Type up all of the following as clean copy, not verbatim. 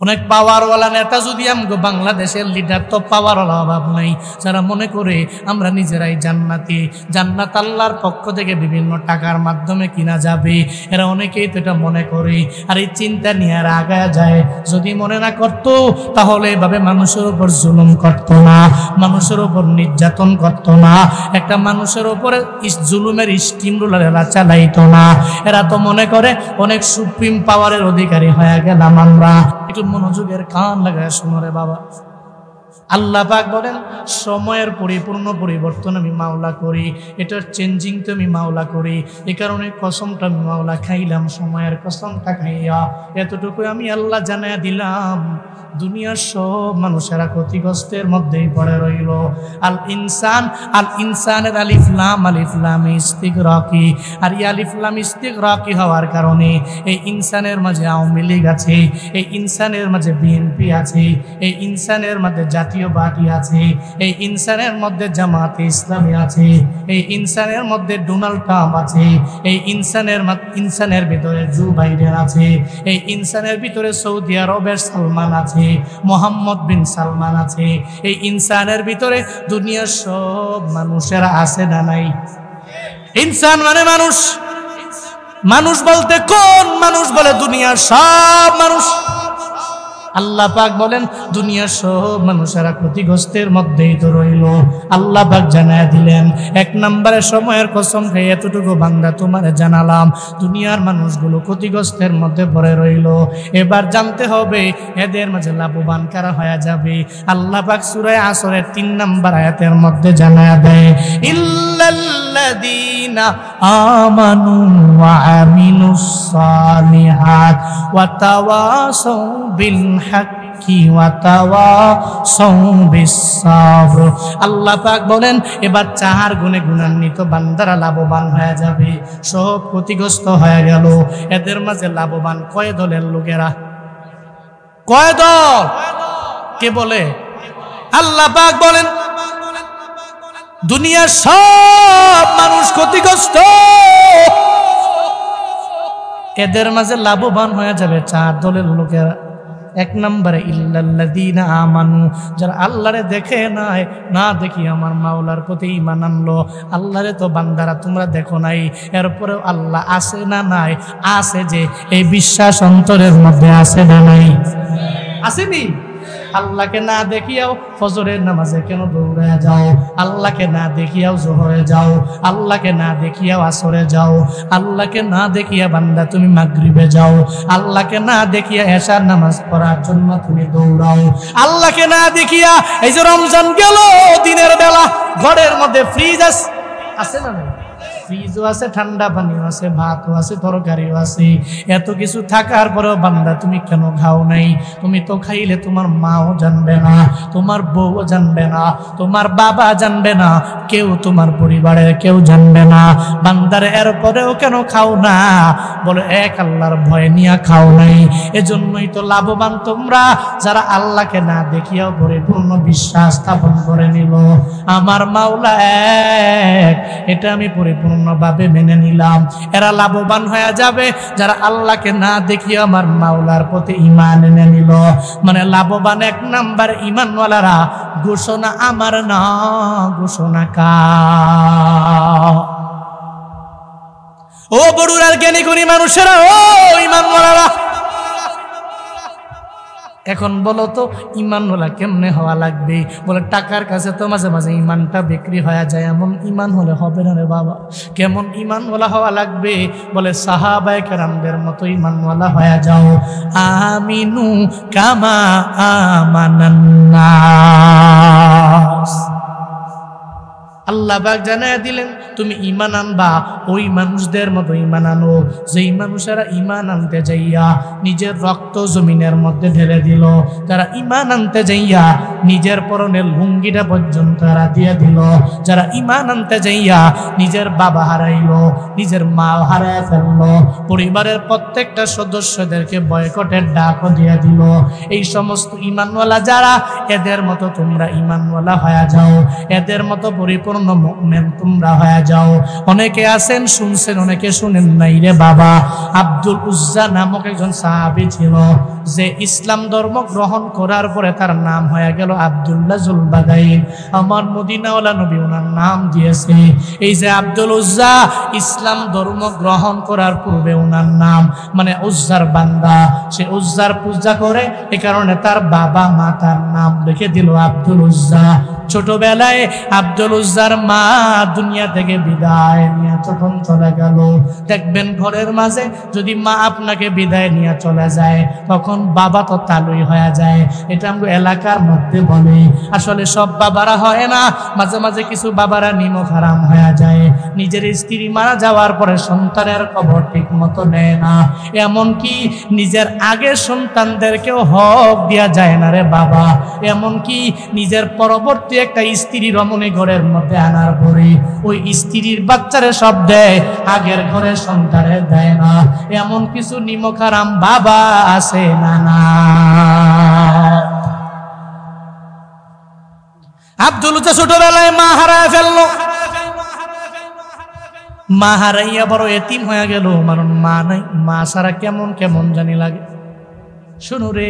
অনেক পাওয়ারওয়ালা নেতা যদি আমগো বাংলাদেশের লিডার তো পাওয়ারওয়ালা অভাব নাই, যারা মনে করে আমরা নিজেরাই জান্নাতি, জান্নাত আল্লাহর পক্ষ থেকে বিভিন্ন টাকার মাধ্যমে কিনা যাবে, এরা অনেকেই তো এটা মনে করে। আর এই চিন্তা নিয়ে আর আগায় যায়। যদি মনে না করত তাহলে এভাবে মানুষের উপর জুলুম করত না, মানুষের উপর নির্যাতন করত না, একটা মানুষের উপরে জুলুমের স্টিম রোলার এরা চালাইতো না। এরা তো মনে করে অনেক সুপ্রিম পাওয়ারের অধিকারী হয়ে গেলাম আমরা। একটু মনোযোগের কান লাগায় শোনো রে বাবা। আল্লাহ পাক বলেন সময়ের পরিপূর্ণ পরিবর্তন আমি মাওলা করি, এটার চেঞ্জিং তো আমি মাওলা করি। এই কারণে কসমটা আমি মাওলা খাইলাম, সময়ের কসমটা খাইয়া এতটুকু আমি আল্লাহ জানাইয়া দিলাম, দুনিয়ার সব মানুষেরা ক্ষতিগ্রস্তের মধ্যেই পড়ে রইল। আল ইনসানের আলিফ লাম ইস্তিগরাকি, আর এই আলিফ লাম ইস্তিগরাকি হওয়ার কারণে এই ইনসানের মাঝে আওয়ামী লীগ আছে, এই ইনসানের মাঝে বিএনপি আছে, এই ইনসানের মধ্যে জাতীয় পার্টি আছে, এই ইনসানের মধ্যে জামাতে ইসলামী আছে, এই ইনসানের মধ্যে ডোনাল্ড ট্রাম্প আছে, এই ইনসানের ভিতরে জো বাইডেন আছে, এই ইনসানের ভিতরে সৌদি আরবের সালমান আছে, মোহাম্মদ বিন সালমান আছে। এই ইনসানের ভিতরে দুনিয়ার সব মানুষেরা আছে না নাই? ইনসান মানে মানুষ। মানুষ বলতে কোন মানুষ? বলে দুনিয়ার সব মানুষ। আল্লাহ পাক বলেন দুনিয়ার সব মানুষেরা ক্ষতিগ্রস্তের মধ্যেই তো রইল। আল্লাহ পাক জানায় দিলেন এক নম্বরে সময়ের কসম খেয়ে এতটুকু বান্দা তোমার জানালাম, দুনিয়ার মানুষগুলো ক্ষতিগ্রস্তের মধ্যে পড়ে রইল। এবার জানতে হবে এদের মাঝে লাভবান কারা হয়ে যাবে। আল্লাহ পাক সূরা আসরের 3 নম্বর আয়াতের মধ্যে জানায় দেয় ইল্লাল্লাযীনা আমানু ওয়া আমিলুস সালিহাত ওয়া তাওয়াসাউ বিল হাক্কি ওয়া তাওয়াসাউ বিস সাবর। আল্লাহ পাক বলেন এবার 4 গুণে গুণান্বিত বান্দারা লাভবান হয়ে যাবে, সব ক্ষতিগ্রস্ত হয়ে গেল। এদের মাঝে লাভবান কয় দলের লোকেরা? কয় দল? কে বলে? আল্লাহ পাক বলেন দুনিয়ার সব মানুষ ক্ষতিগ্রস্ত, এদের মাঝে লাভবান হয়ে যাবে 4 দলের লোকেরা। 1 নম্বরে ইল্লাল্লাযীনা আমানু, যারা আল্লাহরে দেখে নাই, না দেখি আমার মাওলার প্রতি ঈমান আনলো। আল্লাহরে তো বান্দারা তোমরা দেখো নাই, এরপরেও আল্লাহ আছে না নাই? আছে। যে এই বিশ্বাস অন্তরের মধ্যে আছে না নাই? আসেনি? আল্লাহকে না দেখিয়াও ফজরের নামাজে কেন দৌড়ায় যাও? আল্লাহকে না দেখিয়াও জোহরে যাও, আল্লাহকে না দেখিয়াও আসরে যাও, আল্লাহকে না দেখিয়া বান্দা তুমি মাগরিবে যাও, আল্লাহকে না দেখিয়া এশার নামাজ পড়ার জন্য তুমি দৌড়াও, আল্লাহকে না দেখিয়া এই যে রমজান গেল দিনের বেলা ঘরের মধ্যে ফ্রিজ আছে না? ফ্রিজও আছে, ঠান্ডা পানিও আছে, ভাতও আছে, তরকারিও আছে। এত কিছু থাকার পরেও বান্দা তুমি কেন খাও নাই? তুমি তো খাইলে তোমার মাও জানবে না, তোমার বউও জানবে না, তোমার বাবা জানবে না, কেউ তোমার পরিবারের কেউ জানবে না। বান্দার এরপরেও কেন খাও না? বলে এক আল্লাহর ভয় নিয়ে খাও নাই। এজন্যই তো লাভবান তোমরা যারা আল্লাহকে না দেখিয়াও পরিপূর্ণ বিশ্বাস স্থাপন করে নিল আমার মাওলা এক, এটা আমি পরিপূর্ণভাবে মেনে নিলাম। এরা লাভবান হয়ে যাবে যারা আল্লাহকে না দেখিয়ে আমার মাওলার প্রতি ঈমান এনে নিল। মানে লাভবান 1 নাম্বার ঈমানওয়ালারা। ঘোষণা আমার না, ঘোষণা কার? ও বড়ুরার জ্ঞানী গুণী মানুষেরা, ও ঈমানওয়ালারা, এখন বলো তো ঈমানওয়ালা কেমনে হওয়া লাগবে? বলে টাকার কাছে তো মাঝে মাঝে ঈমানটা বিক্রি হয়ে যায়, এমন ঈমান হলে হবে না রে বাবা। কেমন ঈমানওয়ালা হওয়া লাগবে? বলে সাহাবায়ে কেরামদের মতো ঈমানওয়ালা হয়ে যাও। আমিনু কামা আমানান নাস। আল্লাহ পাক জানায় দিলেন তুমি ঈমান আনবা ওই মানুষদের মতো ঈমান আনো যেই মানুষেরা ঈমান আনতে যাইয়া নিজের রক্ত জমিনের মধ্যে ঢেলে দিল, যারা ঈমান আনতে যাইয়া নিজের পরনের লুঙ্গিটা পর্যন্ত তারা দিয়ে দিল, যারা ঈমান আনতে যাইয়া নিজের বাবা হারাইলো, নিজের মা হারায় ফেললো, পরিবারের প্রত্যেকটা সদস্যদেরকে বয়কটের ডাকও দিয়ে দিল। এই সমস্ত ঈমানওয়ালা যারা, এদের মতো তোমরা ঈমানওয়ালা হয়ে যাও, এদের মতো পরিপূর্ণ পরিপূর্ণ মুমিন তোমরা হয়ে যাও। অনেকে আছেন শুনছেন, অনেকে শুনেন নাই রে বাবা। আব্দুল উজ্জা নামক একজন সাহাবী ছিল, যে ইসলাম ধর্ম গ্রহণ করার পরে তার নাম হয়ে গেল আব্দুল্লাহ জুলবাদাইন। আমার মদিনাওয়ালা নবী ওনার নাম দিয়েছে। এই যে আব্দুল উজ্জা ইসলাম ধর্ম গ্রহণ করার পূর্বে ওনার নাম মানে উজ্জার বান্দা, সে উজ্জার পূজা করে, এ কারণে তার বাবা মা তার নাম রেখে দিল আব্দুল উজ্জা। ছোটবেলায় আব্দুল উজ্জার মা দুনিয়া থেকে বিদায় নিয়ে যখন চলে গেল, দেখবেন ঘরের মাঝে যদি মা আপনাকে বিদায় নিয়ে চলে যায় তখন বাবা তো তালুই হয়ে যায়। এটা আমরা এলাকার মধ্যে বলে, আসলে সব বাবারা হয় না, মাঝে মাঝে কিছু বাবারা নিমক হারাম হয়ে যায়। নিজের স্ত্রী মারা যাওয়ার পরে সন্তানের খবর ঠিক মতো নেয় না, এমনকি নিজের আগের সন্তানদেরকেও হক দেওয়া যায় না রে বাবা। এমনকি নিজের পরবর্তী একটা স্ত্রী রমণী ঘরের মধ্যে আনার পরে ওই স্ত্রীর বাচ্চারে সব দেয়, আগের ঘরের সন্তানে দেয় না। এমন কিছু নিমক হারাম বাবা আছে না না? আব্দুল উজ্জা ছোটবেলায় মা হারায় ফেললো, মা হারাইয়া বড় এতিম হয়ে গেল। কারণ মা নাই, মা ছাড়া কেমন কেমন জানি লাগে। শুনো রে,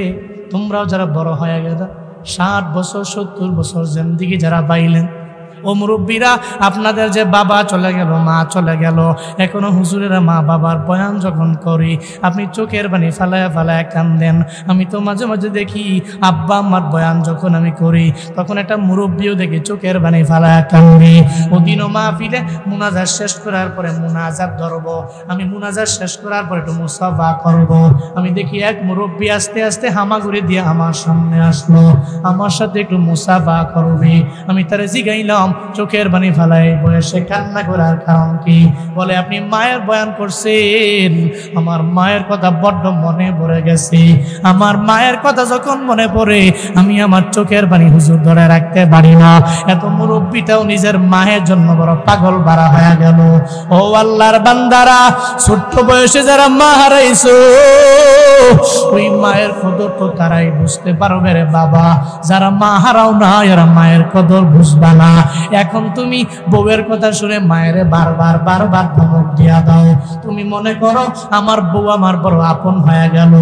তোমরাও যারা বড় হয়ে গেল, 60 বছর 70 বছর জিন্দেগি যারা পাইলেন, ও মুরব্বীরা, আপনাদের যে বাবা চলে গেল, মা চলে গেল, এখনো হুজুরেরা মা বাবার বয়ান যখন করি আপনি চোখের পানি ফালায়া ফালায়া কান্দেন। আমি তো মাঝে মাঝে দেখি আব্বা আম্মার বয়ান যখন আমি করি তখন একটা মুরব্বীও দেখি চোখের পানি ফালায়া কান্দে। ওদিনও মাহফিলে মুনাজাত শেষ করার পরে মুনাজাত ধরব, আমি মুনাজাত শেষ করার পরে একটু মুসাফা করব, আমি দেখি এক মুরব্বী আস্তে আস্তে হামাগুড়ি দিয়ে আমার সামনে আসলো, আমার সাথে একটু মুসাফা করবে। আমি তারে জিগাইলাম চোখের পানি ফালাই বয়সে কান্না করার কারণ কি? বলে আপনি মায়ের বয়ান করছেন, আমার মায়ের কথা বড্ড মনে পড়ে গেছে। আমার মায়ের কথা যখন মনে পড়ে আমি আমার চোখের পানি হুজুর ধরে রাখতে পারি না। এত মুরব্বীটাও নিজের মায়ের জন্য বড় পাগল বাড়া হয়ে গেল। ও আল্লাহর বান্দারা, ছোট্ট বয়সে যারা মা হারাইছো ওই মায়ের কদর তো তারাই বুঝতে পারবে রে বাবা। যারা মা হারাও না এরা মায়ের কদর বুঝবা না। এখন তুমি বউয়ের কথা শুনে মায়েরে বারবার বারবার ধমক দিয়া দাও। তুমি মনে করো আমার বউ আমার বড় আপন হয়ে গেল,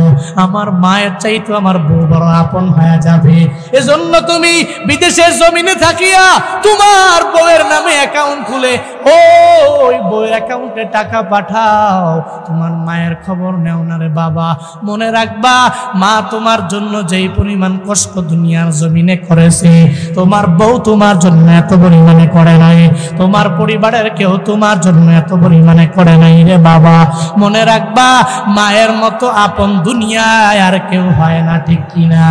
আমার মায়ের চাইতো আমার বউ বড় আপন হয়ে যাবে। এজন্য তুমি বিদেশের জমিনে থাকিয়া তোমার বউয়ের নামে অ্যাকাউন্ট খুলে ওই বউয়ের অ্যাকাউন্টে টাকা পাঠাও, তোমার মায়ের খবর নেও না রে বাবা। মনে রাখবা, মা তোমার জন্য যেই পরিমাণ কষ্ট দুনিয়ার জমিনে করেছে, তোমার বউ তোমার জন্য এত পরিমাণে করে নাই, তোমার পরিবারের কেউ তোমার জন্য এত পরিমাণে করে নাই রে বাবা। মনে রাখবা, মায়ের মতো আপন দুনিয়ায় আর কেউ হয় না, ঠিক কিনা?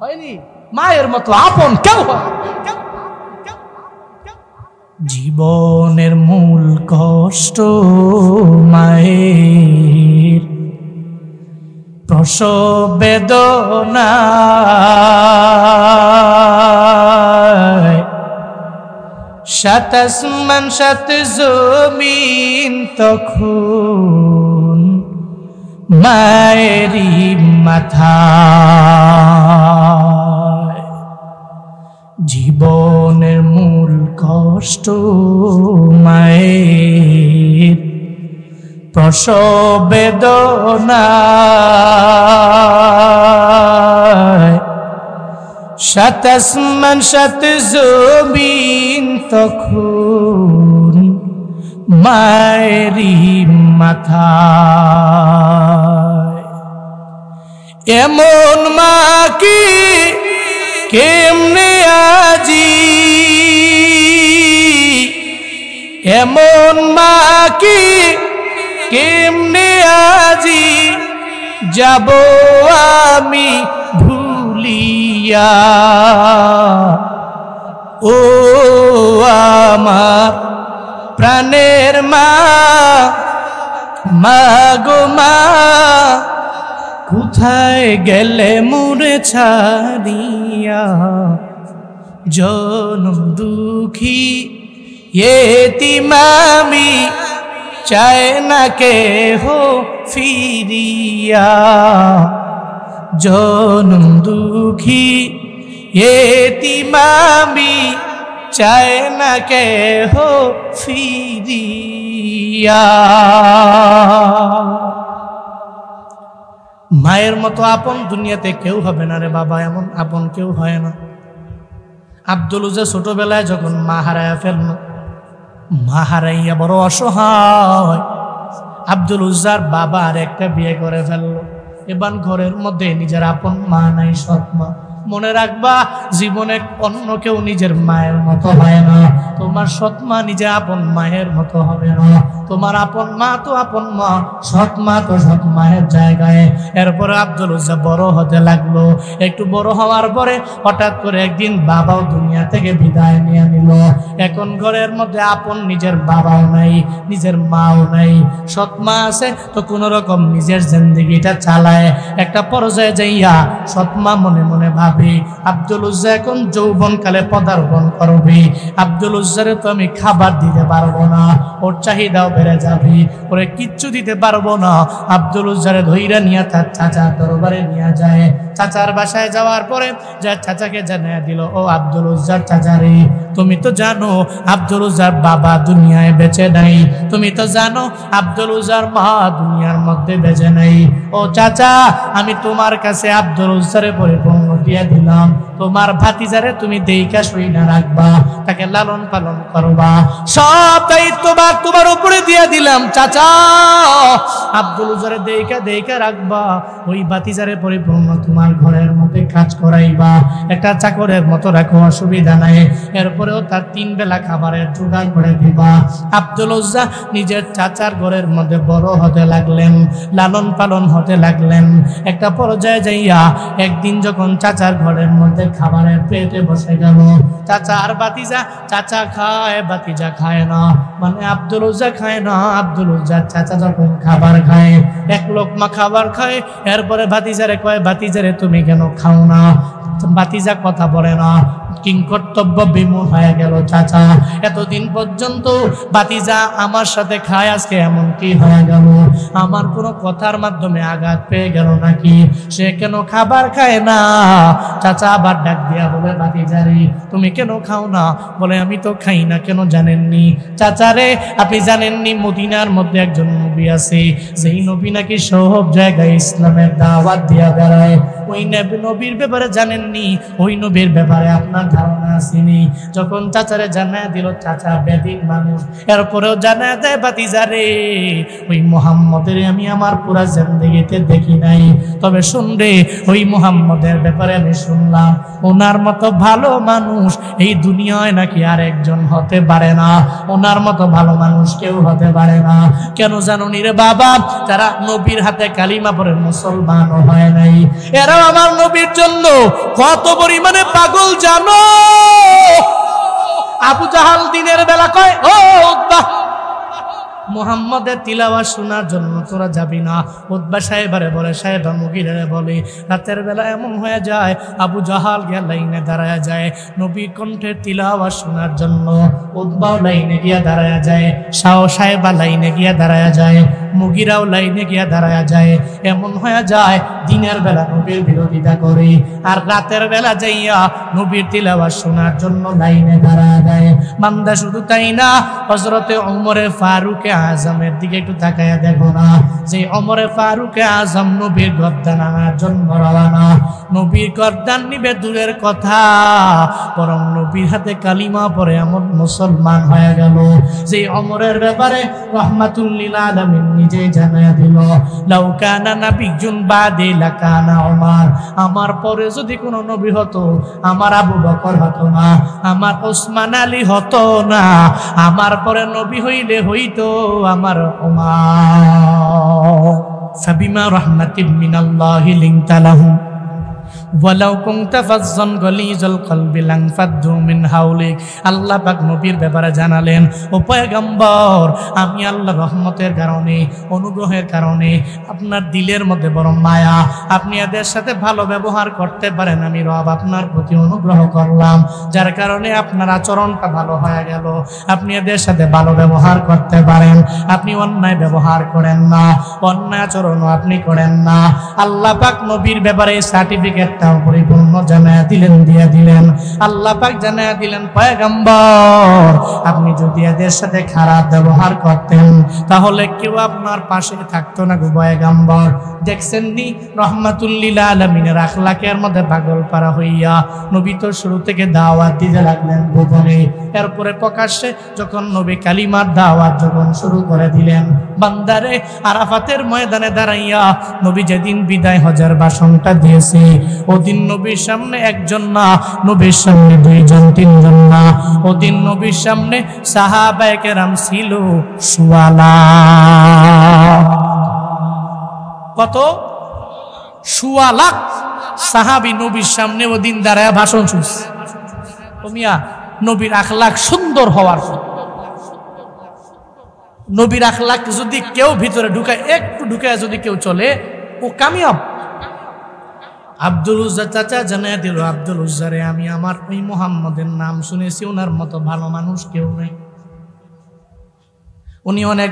হয়নি? মায়ের মতো আপন কেউ হয়। জীবনের মূল কষ্ট মায়ের, প্রসব বেদনা, সাত আসমান সাত জমিন তখন মায়েরই মাথায়। জীবনের মূল কষ্ট মায়ের, প্রসব বেদনা, সাত আসমান সাত জমিন তখন মায়েরই মাথায়। এমন মা কি কেমনে আজি, এমন মা কি কেমনে আজি যাব আমি ভুলিয়া। ও আমার প্রাণের মা, মা গো মা, কোথায় গেলে মুরে ছাড়িয়া। জনম দুঃখী এতিম আমি, চায় না কেহ ফিরিয়া। জনম দুঃখী এতিমামি চায় না কে হো ফিরিয়া। মায়ের মতো আপন দুনিয়াতে কেউ হবে না রে বাবা, এমন আপন কেউ হয় না। আব্দুল উজ্জা ছোটবেলায় যখন মা হারায়া ফেলল, মা হারাইয়া বড় অসহায়, আব্দুল উজ্জার বাবা আর একটা বিয়ে করে ফেললো। এবার ঘরের মধ্যে নিজের আপন মা নাই, সৎ মা। মনে রাখবা, জীবনে অন্য কেউ নিজের মায়ের মতো হয় না। তোমার সৎ মা নিজের আপন মায়ের মতো হবে না। তোমার আপন মা তো আপন মা, সৎ মা তো সৎ মায়ের জায়গায়। এরপরে আব্দুল উজ্জা বড় হতে লাগলো। একটু বড় হওয়ার পরে হঠাৎ করে একদিন বাবাও দুনিয়া থেকে বিদায় নিয়ে নিল। এখন ঘরের মধ্যে আপন নিজের বাবাও নাই, নিজের মাও নাই। সৎ মা আছে তো কোন রকম নিজের জিন্দেগিটা চালায়। একটা পর্যায়ে যাইয়া সৎ মা মনে মনে ভাবে, আব্দুল উজ্জা এখন যৌবনকালে পদার্পণ করবে, আব্দুল উজ্জারে তো আমি খাবার দিতে পারবো না, ওর চাহিদাও বেড়ে যাবে, ওরে কিচ্ছু দিতে পারবো না। আব্দুল উজ্জারে ধইরা নিয়ে তার চাচার দরবারে নিয়ে যায়। চাচার বাসায় যাওয়ার পরে যা চাচাকে জানিয়ে দিল, ও আব্দুল উজ্জার চাচারে, তুমি তো জানো আব্দুল উজ্জার বাবা দুনিয়ায় বেঁচে নাই, তুমি তো জানো আব্দুল উজ্জার মা দুনিয়ার মধ্যে বেঁচে নাই। ও চাচা, আমি তোমার কাছে আব্দুল উজ্জারে পরিপূর্ণ দিয়ে দিলাম, তোমার ভাতিজারে তুমি দেইখা শুইনা রাখবা, তাকে লালন পালন করবা, সব দায়িত্ব তোমার উপরে দিয়ে দিলাম চাচা। আব্দুল উজ্জারে দেইখা রাখবা, ওই ভাতিজারে পরিপূর্ণ তোমার ঘরের মধ্যে কাজ করাইবা, একটা চাকরের মতো রাখো, অসুবিধা নাই। এরপরেও তার 3 বেলা খাবারের জোগাড় করে দিবা। আব্দুল উজ্জা নিজের চাচার ঘরের মধ্যে বড় হতে লাগলেন, লালন পালন হতে লাগলেন। একটা পর্যায়ে যাইয়া একদিন যখন চাচার ঘরের মধ্যে খাবারের পেটে বসে গেল, চাচা আর ভাতিজা, চাচা খায় ভাতিজা খায় না, মানে আব্দুল উজ্জা খায় না। আব্দুল উজ্জার চাচা যখন খাবার খায়, এক লোকমা খাবার খায়, এরপরে ভাতিজারে কয়, ভাতিজারে তুমি কেন খাও না? ভাতিজা কথা বলে না, কিংকর্তব্য বিমূঢ় হয়ে গেল। চাচা, এতদিন পর্যন্ত ভাতিজা আমার সাথে খায়, আজকে এমন কি হয়ে গেল? আমার কোনো কথার মাধ্যমে আঘাত পেয়ে গেল নাকি? সে কেন খাবার খায় না? চাচা আবার ডাক দিয়া বলে, ভাতিজারে তুমি কেন খাও না? বলে, আমি তো খাই না। কেন জানেননি? চাচারে, আপনি জানেননি মদিনার মধ্যে একজন নবী আছে, যেই নবী নাকি সব জায়গায় ইসলামের দাওয়াত দিয়া বেড়ায়। ওই নবীর ব্যাপারে জানেননি? ওই নবীর ব্যাপারে আপনার ধারণা আসেনি? যখন চাচারে জানায় দিল, চাচা বেদিন মানুষ, এরপরেও জানায় দেয়, ভাতিজারে ওই মুহাম্মদের আমি আমার পুরা জিন্দেগিতে দেখি নাই, তবে শুনরে ওই মুহাম্মদের ব্যাপারে আমি শুনলাম, ওনার মতো ভালো মানুষ এই দুনিয়ায় নাকি আর একজন হতে পারে না, ওনার মতো ভালো মানুষ কেউ হতে পারে না। কেন জানো নি রে বাবা? যারা নবীর হাতে কালিমা পড়ে মুসলমান হয় নাই, এরাও আমার নবীর জন্য কত পরিমাণে পাগল জানো? আবু জাহাল দিনের বেলা কয়, ও উতবা, মুহাম্মদের তিলাওয়াত শোনার জন্য তোরা যাবি না? উতবা সাহেবারে বলে, সাহেবা মুগিরে বলে, রাতের বেলা এমন হয়ে যায় আবু জাহাল গিয়া লাইনে দাঁড়ায় যায় নবীর কণ্ঠের তিলাওয়াত শোনার জন্য। উতবাও লাইনে গিয়া দাঁড়ায় যায়, সাহেবা লাইনে গিয়া দাঁড়ায় যায়, মুগিরাও লাইনে গিয়া দাঁড়ায় যায়। এমন হয়ে যায় দিনের বেলা নবীর বিরোধিতা করে, আর রাতের বেলা যাইয়া নবীর তিলাওয়াত শোনার জন্য লাইনে দাঁড়ায় যায়। বান্দা শুধু তাই না, হযরতে ওমরে ফারুকে আজমের দিকে একটু তাকায়া দেখো না, যে ওমরে ফারুকে আজম নবীর গর্দান আনার জন্য রওনা। নবীর গর্দান নিবে দূরের কথা, বরং নবীর হাতে কালিমা পড়ে এমন মুসলমান হয়ে গেল, যে ওমরের ব্যাপারে রাহমাতুল লিল আলামিন নিজেই জানায়া দিল, লাউ কানা নাবিয়্যুন বাদি লাকানা ওমর, আমার পরে যদি কোনো নবী হতো, আমার আবু বকর হতো না, আমার ওসমান আলী হতো না, আমার পরে নবী হইলে হইতো আমার ওমর। ফাবিমা রাহমাতিন মিনাল্লাহি লিনতা লাহুম ওয়ালাউ কুনতা ফাজ্জান গালিজাল কলবি লানফাদ্দু মিন হাওলিক। আল্লাহ পাক নবীর ব্যাপারে জানালেন, ও পয়গম্বর, আমি আল্লাহর রহমতের কারণে, অনুগ্রহের কারণে আপনার দিলের মধ্যে বড় মায়া, আপনি এদের সাথে ভালো ব্যবহার করতে পারেন, আমি রব আপনার প্রতি অনুগ্রহ করলাম, যার কারণে আপনার আচরণটা ভালো হয়ে গেল, আপনি এদের সাথে ভালো ব্যবহার করতে পারেন, আপনি অন্যায় ব্যবহার করেন না, অন্যায় আচরণও আপনি করেন না। আল্লাহ পাক নবীর ব্যাপারে সার্টিফিকেট সার্টিফিকেটটাও পরিপূর্ণ জানায়া দিলেন, দিয়ে দিলেন। আল্লাহ পাক জানায়া দিলেন, পয়গম্বর আপনি যদি এদের সাথে খারাপ ব্যবহার করতেন তাহলে কেউ আপনার পাশে থাকতো না গো পয়গম্বর। দেখছেন নি রহমাতুল লিল আলামিনের আখলাকের মধ্যে পাগল পারা হইয়া নবী তো শুরু থেকে দাওয়াত দিতে লাগলেন গোপনে, এরপরে প্রকাশ্যে যখন নবী কালিমার দাওয়াত যখন শুরু করে দিলেন, বান্দারে আরাফাতের ময়দানে দাঁড়াইয়া নবী যেদিন বিদায় হজের ভাষণটা দিয়েছে ওদিন নবীর সামনে একজন না, নবীর সামনে দুইজন তিনজন না, ওদিন নবীর সামনে সাহাবায়ে কেরাম ছিল সুয়ালা। কত? সুয়া লাখ সাহাবী নবীর সামনে ওদিন দাঁড়ায় ভাষণ শুনছে। মিয়া নবীর আখলাক সুন্দর হওয়ার, নবীর আখলাক যদি কেউ ভিতরে ঢুকায়, একটু ঢুকায় যদি কেউ চলে, ও কামিয়াব। আব্দুল উজ্জা চাচা জানায় দিল, আব্দুল উজ্জারে আমি আমার ওই মুহাম্মদের নাম শুনেছি, ওনার মতো ভালো মানুষ কেউ নেই। উনি অনেক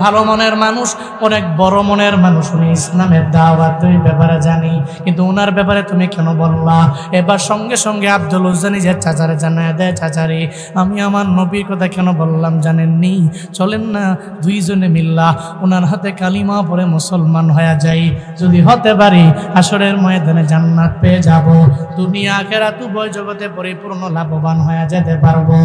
ভালো মনের মানুষ, অনেক বড় মনের মানুষ, উনি ইসলামের দাওয়াত তুমি ব্যাপারে জানি, কিন্তু ওনার ব্যাপারে তুমি কেন বললা? এবার সঙ্গে সঙ্গে আব্দুল উজ্জা নিজের চাচারে জানায় দেয়, চাচারে আমি আমার নবীর কথা কেন বললাম জানেননি? চলেন না দুইজনে মিল্লা ওনার হাতে কালিমা পড়ে মুসলমান হয়ে যাই, যদি হতে পারি হাসরের ময়দানে জান্নাত পেয়ে যাব, দুনিয়া আখিরাত উভয় জগতে পরিপূর্ণ লাভবান হয়ে যেতে পারবো।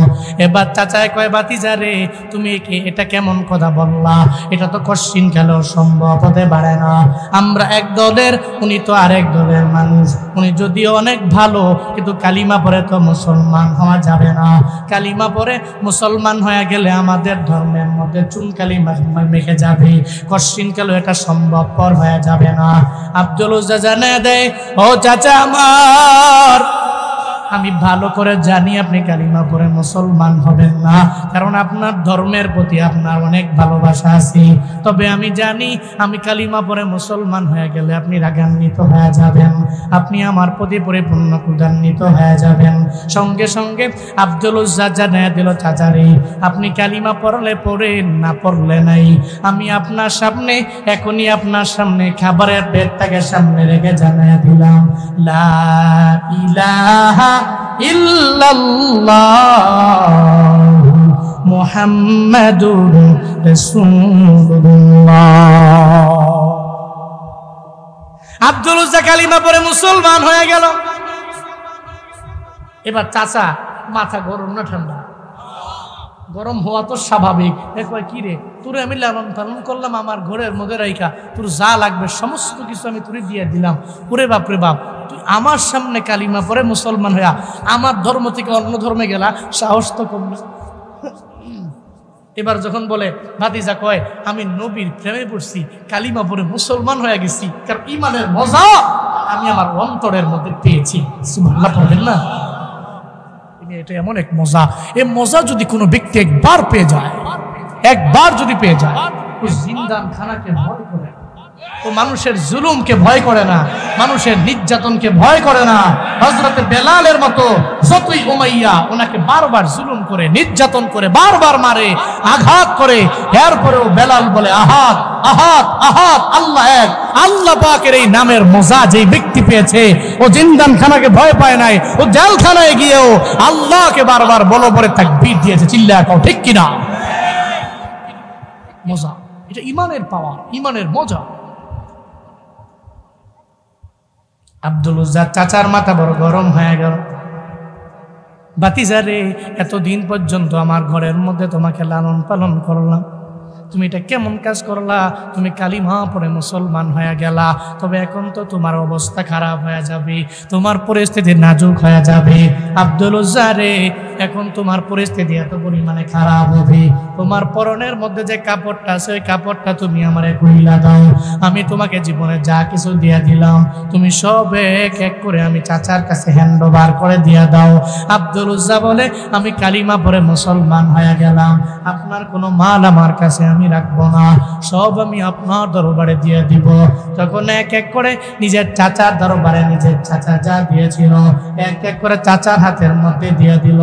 এবার চাচায় কয়, বাতিজারে তুমি এটা কেমন কথা বললা? এটা তো কশ্চিন খেলেও সম্ভব হতে পারে না। আমরা এক দলের, উনি তো আরেক দলের মানুষ। উনি যদিও অনেক ভালো, কিন্তু কালিমা পরে তো মুসলমান হওয়া যাবে না। কালিমা পরে মুসলমান হয়ে গেলে আমাদের ধর্মের মধ্যে চুন কালিমা মেখে যাবে, কশ্চিন খেলেও এটা সম্ভবপর হয়ে যাবে না। আব্দুল উজ্জা জানিয়ে দেয়, ও চাচা আমার, আমি ভালো করে জানি আপনি কালিমা পড়ে মুসলমান হবেন না, কারণ আপনার ধর্মের প্রতি আপনার অনেক ভালোবাসা আছে। তবে আমি জানি আমি কালিমা পড়ে মুসলমান হয়ে গেলে আপনি রাগান্বিত হয়ে যাবেন, আপনি আমার প্রতি পরিপূর্ণ ক্রোধান্বিত হয়ে যাবেন। সঙ্গে সঙ্গে আব্দুল উজ্জা জানিয়ে দিল, চাচারে আপনি কালিমা পড়লে পড়েন, না পড়লে নাই, আমি আপনার সামনে এখনই আপনার সামনে খাবারের প্লেটটাকে সামনে রেখে জানিয়ে দিলাম, লা ইলাহা ইল্লাল্লাহু মুহাম্মাদুর রাসূলুল্লাহ। আব্দুল উজ্জা কালিমা পড়ে মুসলমান হয়ে গেল। এবার চাচা মাথা গরম না ঠান্ডা? গরম হওয়া তো স্বাভাবিক। একবার কি রে, তোরে আমি লালন পালন করলাম আমার ঘরের মধ্যে রাইখা, তোর যা লাগবে সমস্ত কিছু আমি তোরে দিয়ে দিলাম, ওরে বাপ রে বাপ, তুই আমার সামনে কালিমা পরে মুসলমান হইয়া আমার ধর্ম থেকে অন্য ধর্মে গেলা, সাহস তো কম না। এবার যখন বলে ভাতিজা কয় আমি নবীর প্রেমে পড়ছি, কালিমা পরে মুসলমান হয়ে গেছি, কারণ ইমানের মজা আমি আমার অন্তরের মধ্যে পেয়েছি। সুবহানাল্লাহ বলেন না? এটা এমন এক মজা, এই মজা যদি কোনো ব্যক্তি একবার পেয়ে যায়, একবার যদি পেয়ে যায়, ও জিন্দান খানাকে ভয় করে, ও মানুষের জুলুমকে ভয় করে না, মানুষের নির্যাতনকে ভয় করে না। হযরত বেলালের মতো যতই উমাইয়া ওনাকে বারবার জুলুম করে, নির্যাতন করে, বারবার মারে, আঘাত করে, এরপরেও বেলাল বলে আহাদ আহাদ আহাদ, আল্লাহ এক। আল্লাহ পাকের এই নামের মজা যেই ব্যক্তি পেয়েছে, ও জিন্দান খানাকে ভয় পায় নাই, ও জেলখানায় গিয়েও আল্লাহকে বারবার বলো বলে তাকবীর দিয়েছে। চিল্লায় কও ঠিক কিনা? মজা, এটা ইমানের পাওয়ার, ইমানের মজা। আব্দুল উজ্জা চাচার মাথা বড় গরম হয়ে গেল। বাতিজারে এতদিন পর্যন্ত আমার ঘরের মধ্যে তোমাকে লালন পালন করলাম, তুমি এটা কেমন কাজ করলা? তুমি কালিমা পড়ে মুসলমান হয়ে গেলা, তবে এখন তো তোমার অবস্থা খারাপ হয়ে যাবে, তোমার পরিস্থিতি নাজুক হয়ে যাবে। আব্দুল উজ্জা রে, এখন তোমার পরিস্থিতি এত পরিমাণে খারাপ হবে, তোমার পরনের মধ্যে যে কাপড়টা আছে ওই কাপড়টা তুমি আমারে কইলা দাও, আমি তোমাকে জীবনে যা কিছু দিয়ে দিলাম তুমি সব এক এক করে আমি চাচার কাছে হ্যান্ড ওভার করে দিয়ে দাও। আব্দুল উজ্জা বলে আমি কালিমা পড়ে মুসলমান হয়ে গেলাম, আপনার কোনো মাল আমার কাছে আমি রাখবো না, সব আমি আপনার দরবারে দিয়ে দিব। তখন এক এক করে নিজের চাচার দরবারে নিজের চাচা যা দিয়েছিল এক এক করে চাচার হাতের মধ্যে দিয়ে দিল।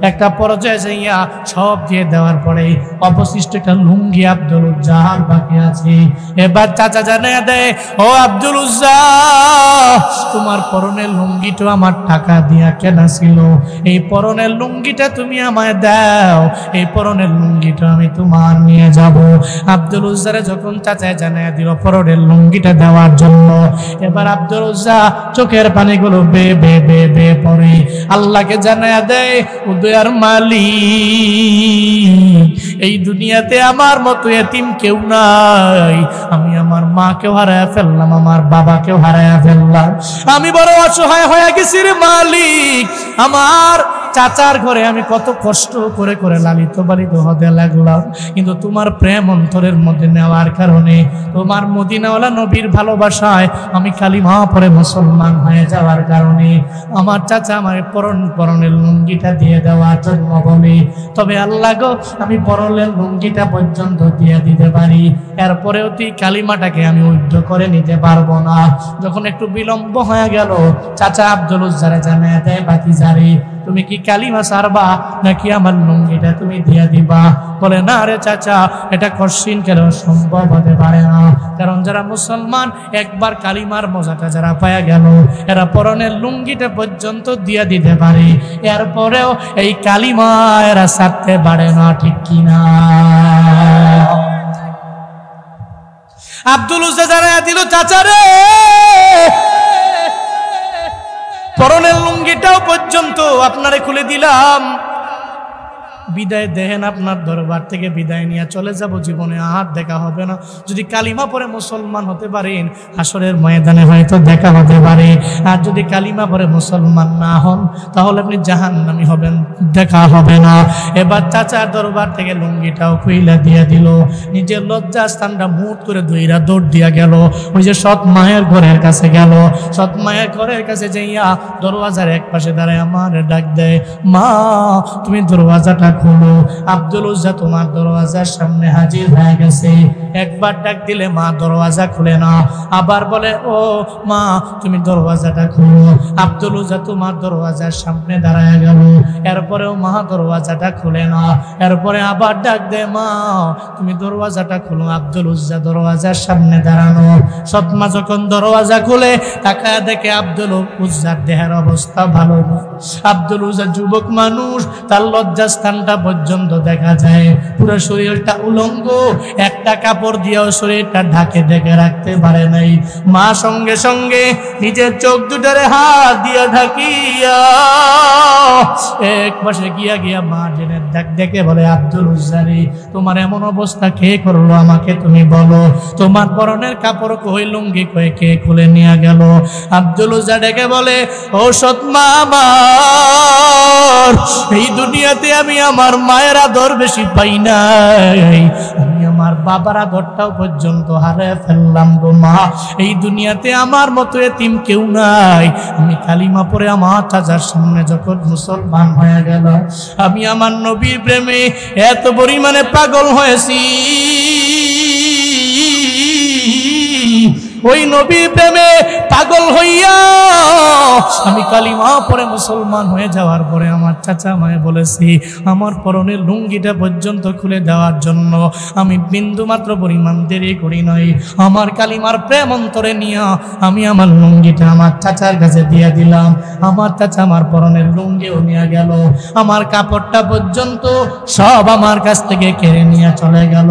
একটা পর্যায়ে যাইয়া সব দিয়ে দেওয়ার পরে অবশিষ্ট একটা লুঙ্গি আব্দুল উজ্জার বাকি আছে। এবার চাচা জানিয়ে দেয়, ও আব্দুল উজ্জা তোমার পরনের লুঙ্গিটা আমার টাকা দিয়া কেনা ছিল, এই পরনের লুঙ্গিটা তুমি আমায় দাও, এই পরনের লুঙ্গিটা আমি তোমার নিয়ে যাব। আব্দুল উজ্জারে যখন চাচায় জানায় দিল পরনের লুঙ্গিটা দেওয়ার জন্য, এবার আব্দুল উজ্জা চোখের পানিগুলো বে বে বে বে পড়ে আল্লাহকে জানায় দেয়, ও দয়ার মালিক, এই দুনিয়াতে আমার মতো এতিম কেউ নাই। আমি আমার মাকেও হারায় ফেললাম, আমার বাবাকেও হারায় ফেললাম, আমি বড় অসহায় হয়ে গেছি রে মালিক। আমার চাচার ঘরে আমি কত কষ্ট করে করে লালিত পালিত হতে লাগলাম, কিন্তু তোমার প্রেম অন্তরের মধ্যে নেওয়ার কারণে, তোমার মদিনাওয়ালা নবীর ভালোবাসায় আমি কালিমা পড়ে মুসলমান হয়ে যাওয়ার কারণে আমার চাচা আমার পরনের লুঙ্গিটা দিয়ে দেওয়ার জন্য বলে, তবে আল্লাহ গো আমি পরনের লুঙ্গিটা পর্যন্ত দিয়ে দিতে পারি, এরপরেও তুই কালিমাটাকে আমি উদ্ধ করে নিতে পারবো না। যখন একটু বিলম্ব হয়ে গেল, চাচা আব্দুল উজ্জারে জানায় দেয়, ভাতিজারে তুমি কি কালিমা সারবা নাকি আমার লুঙ্গিটা তুমি দিয়ে দিবা? বলে না রে চাচা, এটা কঠিন কেন সম্ভব হতে পারে না, কারণ যারা মুসলমান একবার কালিমার মজাটা যারা পায়া গেল, এরা পরনের লুঙ্গিটা পর্যন্ত দিয়ে দিতে পারে, এরপরেও এই কালিমা এরা সারতে পারে না, ঠিক কিনা? আব্দুল উজ্জা জানায়া দিল, চাচা রে পরনের লুঙ্গিটাও পর্যন্ত আপনারে খুলে দিলাম, বিদায় দেন, আপনার দরবার থেকে বিদায় নিয়ে চলে যাব, জীবনে আর দেখা হবে না। যদি কালিমা পরে মুসলমান হতে পারেন হাসরের ময়দানে হয়তো দেখা হতে পারে, আর যদি কালিমা পরে মুসলমান না হন তাহলে আপনি জাহান্নামী হবেন, দেখা হবে না। এবার চাচার দরবার থেকে লুঙ্গিটাও খুইলা দিয়ে দিল, নিজের লজ্জা স্থানটা মুট করে ধইরা দৌড় দিয়া গেল, ওই যে সৎ মায়ের ঘরের কাছে গেল, সৎ মায়ের ঘরের কাছে যাইয়া দরওয়াজার এক পাশে দাঁড়ায় আমার ডাক দেয়, মা তুমি দরওয়াজাটা খুলো। আব্দুল উজ্জা তোমার দরওয়াজার সামনে হাজির হয়ে গেছে, একবার ডাক দিলে মা দরওয়াজা খুলে না, আবার বলে ও মা তুমি দরওয়াজাটা খুলো। আব্দুল উজ্জা তোমার দরওয়াজার সামনে দাঁড়ায় গেল, এরপরেও মা দরওয়াজাটা খুলে না, এরপরে আবার ডাক দে মা তুমি দরওয়াজাটা খুলো। আব্দুল উজ্জা দরওয়াজার সামনে দাঁড়ানো, সৎ মা যখন দরওয়াজা খুলে তাকায় দেখে আব্দুল উজ্জার দেহের অবস্থা ভালো না। আব্দুল উজ্জা যুবক মানুষ, তার লজ্জাস্থানটা পর্যন্ত দেখা যায়, পুরো শরীরটা উলঙ্গ, একটা কাপড় দিয়েও শরীরটা ঢাকে ঢেকে রাখতে পারে নাই। মা সঙ্গে সঙ্গে নিজের চোখ দুটারে হাত দিয়ে ঢাকিয়া এক পাশে গিয়া গিয়া মা জেনে দেখে বলে, আব্দুল উজ্জারি তোমার এমন অবস্থা কে করলো আমাকে তুমি বলো, তোমার পরনের কাপড় কই, লুঙ্গি কই, কে খুলে নিয়ে গেল? আব্দুল উজ্জা ডেকে বলে, ও সৎ মা আমার, এই দুনিয়াতে আমি আমার মায়ের আদর বেশি পাই নাই, আমি আমার বাবার আদরটাও পর্যন্ত হারিয়ে ফেললাম গো মা, এই দুনিয়াতে আমার মতো এতিম কেউ নাই। আমি কালিমা পড়ে আমার চাচার সামনে যখন মুসলমান হয়ে গেল, আমি আমার নবীর প্রেমে এত পরিমাণে পাগল হয়েছি, ওই নবীর প্রেমে পাগল হইয়া আমি কালিমা পরে মুসলমান হয়ে যাওয়ার পরে আমার চাচা মায়ে বলেছি আমার পরনের লুঙ্গিটা পর্যন্ত খুলে দেওয়ার জন্য আমি বিন্দু মাত্র পরিমাণ দেরি করি নাই। আমার কালিমার প্রেম অন্তরে নিয়ে আমি আমার লুঙ্গিটা আমার চাচার কাছে দিয়ে দিলাম। আমার চাচা আমার পরনের লুঙ্গিও নিয়ে গেল, আমার কাপড়টা পর্যন্ত সব আমার কাছ থেকে কেড়ে নিয়ে চলে গেল।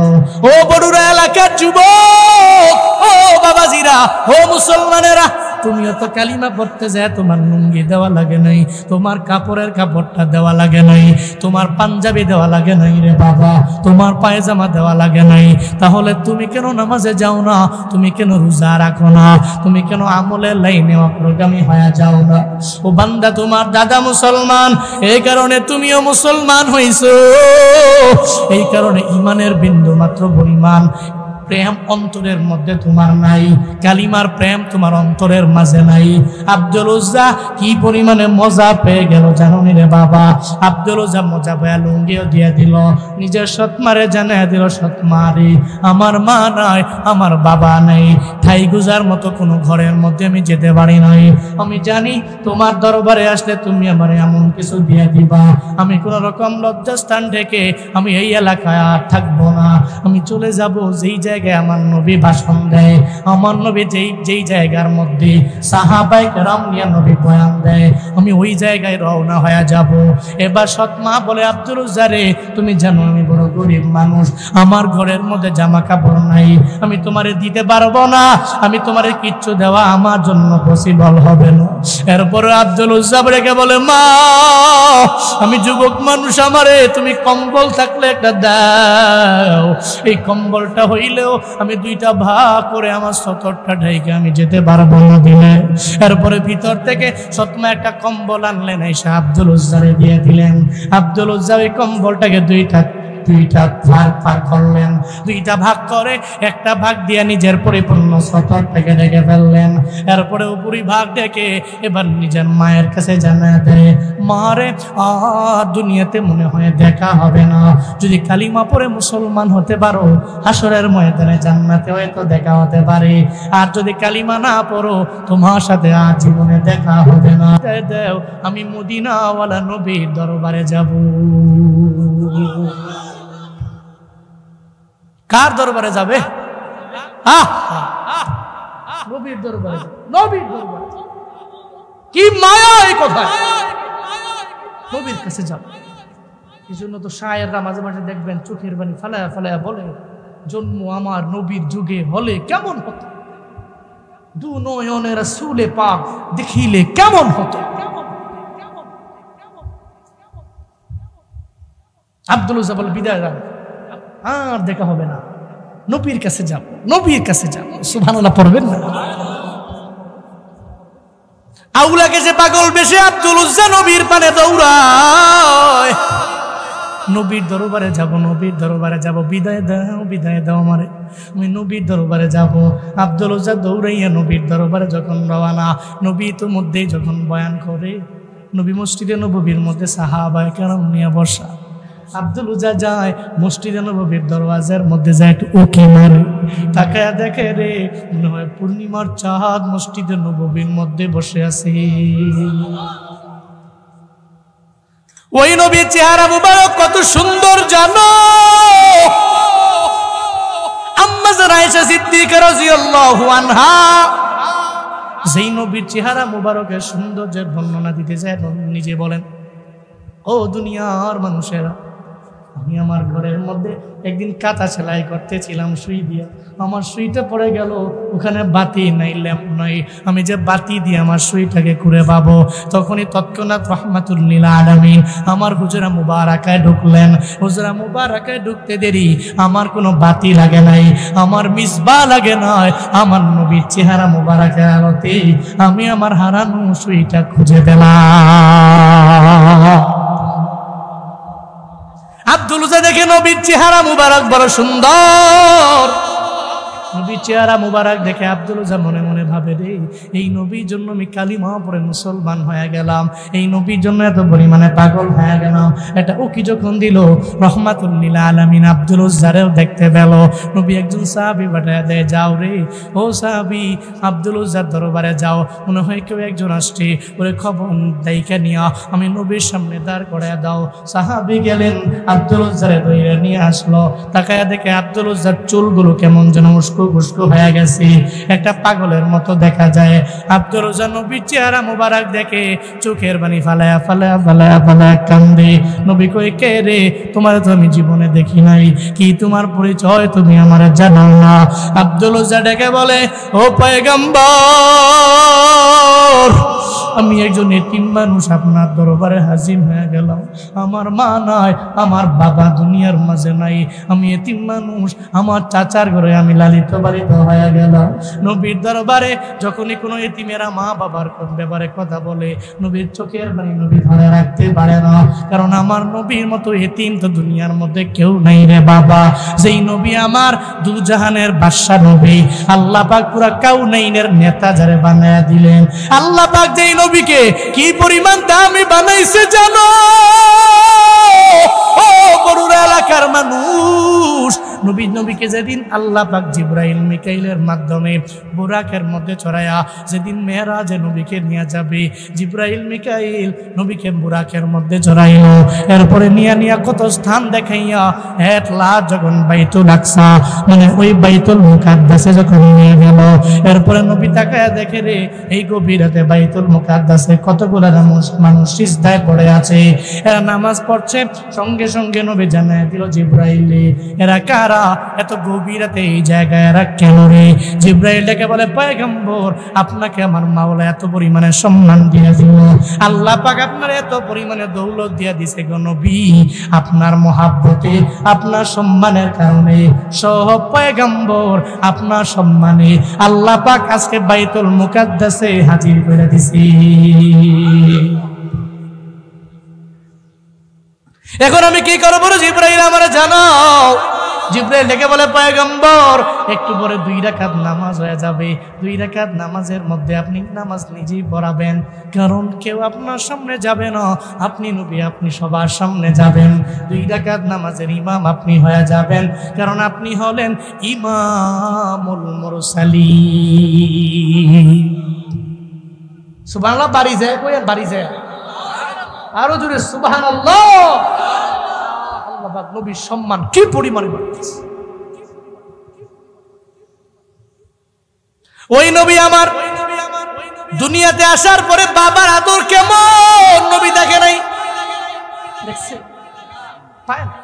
ও বড়ুরা এলাকার যুবক, ও বাবাজিরা, ও মুসলমানেরা, তুমিও তো কালিমা পড়তে যায় তোমার লুঙ্গি দেওয়া লাগে নাই, তোমার কাপড়ের কাপড়টা দেওয়া লাগে নাই, তোমার পাঞ্জাবি দেওয়া লাগে নাই রে বাবা, তোমার পায়জামা দেওয়া লাগে নাই, তাহলে তুমি কেন নামাজে যাও না? তুমি কেন রোজা রাখো না? তুমি কেন আমলের লাইনে অগ্রগামী হয়ে যাও না? ও বান্দা, তোমার দাদা মুসলমান, এই কারণে তুমিও মুসলমান হইছো, এই কারণে ইমানের বিন্দু মাত্র পরিমাণ প্রেম অন্তরের মধ্যে তোমার নাই, কালিমার প্রেম তোমার অন্তরের মাঝে নাই। আব্দুল উজ্জা কি পরিমাণে মজা পেয়ে গেল জানুনি রে বাবা। আব্দুল উজ্জা মজা পেয়ে লুঙ্গিও দিয়ে দিল, নিজের সৎমারে জানিয়ে দিল, সৎমারে আমার মা নাই, আমার বাবা নাই, ঠাই গুজার মতো কোনো ঘরের মধ্যে আমি যেতে পারি নাই। আমি জানি তোমার দরবারে আসলে তুমি আমার এমন কিছু দিয়ে দিবা, আমি কোন রকম লজ্জাস্থান থেকে আমি এই এলাকায় আর থাকবো না, আমি চলে যাব যেই জায়গায় জায়গায় আমার নবী ভাষণ দেয়, আমার নবী যেই জায়গার মধ্যে সাহাবায়ে কেরাম নিয়ে নবী বয়ান দেয়, আমি ওই জায়গায় রওনা হয়ে যাব। এবার সৎ মা বলে, আব্দুল উজ্জা রে, তুমি জানো আমি বড় গরিব মানুষ, আমার ঘরের মধ্যে জামা কাপড় নাই, আমি তোমারে দিতে পারবো না, আমি তোমারে কিচ্ছু দেওয়া আমার জন্য পসিবল হবে না। এরপরে আব্দুল উজ্জা রেখে বলে, মা আমি যুবক মানুষ, আমারে তুমি কম্বল থাকলে একটা দাও, এই কম্বলটা হইলেও আমি দুইটা ভাগ করে আমার সতরটা ঢেকে আমি যেতে পারবো না দিলে। এরপরে ভিতর থেকে সৎমা একটা কম্বল আনলেন, এসে আব্দুল উজ্জারে দিয়ে দিলেন। আব্দুল উজ্জা ওই কম্বলটাকে দুইটা ভাগ করলেন, দুইটা ভাগ করে একটা ভাগ দিয়ে নিজের পরিপূর্ণ সতর থেকে ঢেকে ফেললেন। এরপরে উপরি ভাগ ডেকে এবার নিজের মায়ের কাছে জানায় দেয়, মারে আর দুনিয়াতে মনে হয় দেখা হবে না, যদি কালিমা পড়ে মুসলমান হতে পারো হাসরের ময়দানে জান্নাতে হয়তো দেখা হতে পারে, আর যদি কালিমা না পড়ো তোমার সাথে আর জীবনে দেখা হবে না। দেও আমি মদিনাওয়ালা নবীর দরবারে যাব। কার দরবারে যাবে? নবীর দরবারে। নবীর দরবারে কি মায়া এই কথা, নবীর কাছে যাবে। এই জন্য তো শায়েররা মাঝে মাঝে দেখবেন চোখের পানি ফালায়া ফালায়া বলে, জন্ম আমার নবীর যুগে হলে কেমন হতো, দু নয়নে রাসূলে পাক দেখিলে কেমন হতো। আব্দুল উজ্জা বলে, বিদায় যাবে, আর দেখা হবে না, নবীর কাছে যাব, নবীর কাছে যাব। সুবহানাল্লাহ পড়বেন না? আউলাকে যে পাগল বেশে আব্দুল উজ্জা নবীর পানে দৌড়ায়, নবীর দরবারে যাব, নবীর দরবারে যাব, বিদায় দাও আমারে, আমি নবীর দরবারে যাব। আব্দুল উজ্জা দৌড়াইয়া নবীর দরবারে যখন রওনা, নবী তো মধ্যেই যখন বয়ান করে, নবী মসজিদে নববীর মধ্যে সাহাবায়ে কেরাম নিয়ে বসা। আব্দুল উজ্জা যায় মসজিদে নববীর দরওয়াজার মধ্যে, যায় একটু ওকে মারে, তাকায়া দেখে রে মনে হয় পূর্ণিমার চাঁদ মসজিদে নববীর মধ্যে বসে আছে। ওই নবীর চেহারা মুবারক কত সুন্দর জানো, আম্মা জান আয়েশা সিদ্দিকা রাদিয়াল্লাহু আনহা যেই নবীর চেহারা মুবারকের সৌন্দর্যের বর্ণনা দিতে যায়, নিজে বলেন, ও দুনিয়ার মানুষেরা, আমি আমার ঘরের মধ্যে একদিন কাঁথা সেলাই করতেছিলাম সুই দিয়া, আমার সুইটা পড়ে গেল, ওখানে বাতি নাই, ল্যাম্প নাই, আমি যে বাতি দিয়ে আমার সুইটাকে ঘুরে পাবো, তখনই তৎক্ষণাৎ রাহমাতুল লিল আলামিন আমার হুজরা মুবারাকায় ঢুকলেন। হুজরা মুবারাকায় ঢুকতে দেরি আমার কোনো বাতি লাগে নাই, আমার মিসবাহ লাগে নাই, আমার নবীর চেহারা মুবারাকের আলোতে আমি আমার হারানো সুইটা খুঁজে পেলাম। আব্দুল উজ্জা দেখে নবীর চেহারা মুবারক বড় সুন্দর, নবীর চেহারা মুবারক দেখে আব্দুল উজ্জা মনে মনে ভাবে, রে এই নবীর জন্য আমি কালিমা পড়ে মুসলমান হয়ে গেলাম, এই নবীর জন্য এত পরিমাণে পাগল হয়ে গেলাম। এটা উকি যখন দিল রাহমাতুল লিল আলামিন আব্দুল উজ্জারেও দেখতে পেল, নবী একজন সাহাবী পাঠায় দেয়, যাও রে ও সাহাবী আব্দুল উজ্জার দরবারে যাও, মনে হয় কেউ একজন আসছে, ওরে খবর দাইকা নিয়া আমি নবীর সামনে দাঁড় করায় দাও। সাহাবী গেলেন আব্দুল উজ্জারে ধরে নিয়ে আসলো, তাকায়া দেখে আব্দুল উজ্জার চুলগুলো কেমন যেন উস্কো হয়ে গেছে, একটা পাগলের মতো দেখা যায়। আব্দুল উজ্জা নবীর চেহারা মুবারক দেখে চোখের পানি ফালায়া ফালায়া ফালায়া ফালায়া কান্দে। নবী কই, কে রে, তোমার তো আমি জীবনে দেখি নাই, কি তোমার পরিচয় তুমি আমার জানাও না? আব্দুল উজ্জা ডেকে বলে, ও পয়গম্বর, আমি একজন এতিম মানুষ আপনার দরবারে হাজির হয়ে গেলাম, আমার মা নাই, আমার বাবা দুনিয়ার মাঝে নাই, আমি এতিম মানুষ, আমার চাচার ঘরে আমি লালিত পালিত হয়ে গেলাম। নবীর দরবারে যখনই কোনো এতিমেরা মা বাবার ব্যাপারে কথা বলে, নবীর চোখের পানি নবী ধরে রাখতে পারে না, কারণ আমার নবীর মতো এতিম তো দুনিয়ার মধ্যে কেউ নাই রে বাবা। যেই নবী আমার দুজাহানের বাদশা নবী, আল্লাহ পাক পুরা কাউনাইনের নেতা যারে বানায়া দিলেন, আল্লাহ পাক যেই নবীকে কি পরিমাণ দামি বানাইছে জানো? ও বড়ুরা এলাকার মানুষ, নবীকে যেদিন আল্লাহ পাক জিবরাইল মিকাইলের মাধ্যমে বুরাকের মধ্যে চড়ায়া যেদিন মেরাজে নবীকে নিয়ে যাবে, জিবরাইল মিকাইল নবীকে বুরাকের মধ্যে চড়াইল, এরপরে নিয়া কত স্থান দেখাইয়া এক লাখ যখন বাইতুল আকসা মানে ওই বাইতুল মুকাদ্দাসে যখন নিয়ে গেল, এরপরে নবী তাকায়া দেখে রে এই গভীর রাতে বাইতুল মুকাদ্দাসে কতগুলো মানুষ সিজদায় পড়ে আছে, এরা নামাজ পড়ছে। সঙ্গে সঙ্গে নবী জানায় দিল জিবরাইলে, এরা কারা, এত গভীর রাতে এই জায়গায় এরা কেন রে? জিবরাইল ডেকে বলে, পয়গম্বর আপনাকে আমার মাওলা এত পরিমাণে সম্মান দিয়ে দিল, আল্লাহ পাক আপনার এত পরিমাণে দৌলত দিয়ে দিছে গো নবী, আপনার মহাব্বতে আপনার সম্মানের কারণে সব পয়গম্বর আপনার সম্মানে আল্লাহ পাক আজকে বাইতুল মুকাদ্দাসে হাজির করে দিছি। এখন আমি কি করবো জিবরাইল আমারে জানাও। জিবরাইল ডেকে বলে, পয়গম্বর একটু পরে 2 রাকাত নামাজ হয়ে যাবে, 2 রাকাত নামাজের মধ্যে আপনি নামাজ নিজেই পড়াবেন, কারণ কেউ আপনার সামনে যাবে না, আপনি নবী আপনি সবার সামনে যাবেন, 2 রাকাত নামাজের ইমাম আপনি হয়ে যাবেন, কারণ আপনি হলেন ইমামুল মুরসালিন। সুবহানাল্লাহ, বাড়ি যায় কই, বাড়ি যায় আরো জোরে সুবহানাল্লাহ। আল্লাহ পাক নবীর সম্মান কি পরিমাণে বাড়তেছে। ওই নবী আমার দুনিয়াতে আসার পরে বাবার আদর কেমন নবী দেখে নাই, দেখছে পায় না,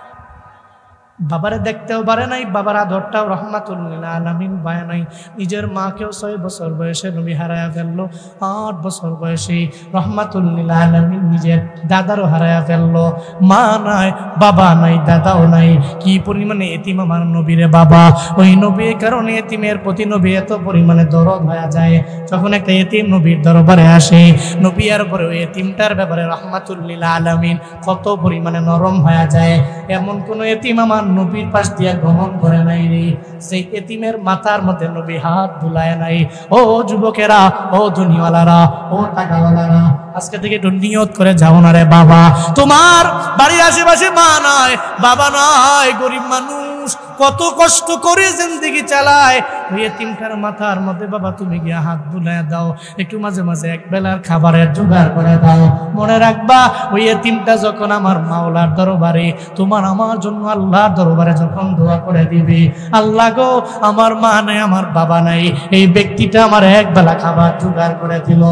বাবারে দেখতেও পারে নাই, বাবার আদরটাও রহমাতুল লিল আলামিন পায় নাই। নিজের মাকেও 6 বছর বয়সে নবী হারায়া ফেললো, 8 বছর বয়সে রহমাতুল লিল আলামিন নিজের দাদারও হারায়া ফেললো। মা নাই, বাবা নাই, দাদাও নাই, কি পরিমাণে এতিম আমার নবীরে বাবা। ওই নবীর কারণে এতিমের প্রতি নবী এত পরিমাণে দরদ হয়ে যায়। যখন একটা এতিম নবীর দরবারে আসে, নবী আর পরে ওই এতিমটার ব্যাপারে রহমাতুল লিল আলামিন কত পরিমাণে নরম হয়ে যায়। এমন কোন এতিম আমার নবীর পাশ দিয়া গমন করে নাই রে, সেই এতিমের মাথার মধ্যে নবী হাত বুলায় নাই। ও যুবকেরা, ও দুনিয়াওয়ালারা, ও টাকাওয়ালারা, আজকে থেকে একটু নিয়ত করে যাও না রে বাবা, তোমার বাড়ির আশেপাশে মা নাই, বাবা নাই, গরিব মানুষ কত কষ্ট করে জিন্দেগি চালায়, ওই এতিমটার মাথার মধ্যে বাবা তুমি গিয়ে হাত বুলায় দাও, একটু মাঝে মাঝে এক বেলার খাবারের জোগাড় করে দাও। মনে রাখবা ওই এতিমটা যখন আমার মাওলার দরবারে, তোমার আমার জন্য আল্লাহর দরবারে যখন দোয়া করে দিবে, আল্লাহ গো আমার মা নাই, আমার বাবা নাই, এই ব্যক্তিটা আমার এক বেলা খাবার জোগাড় করে দিল,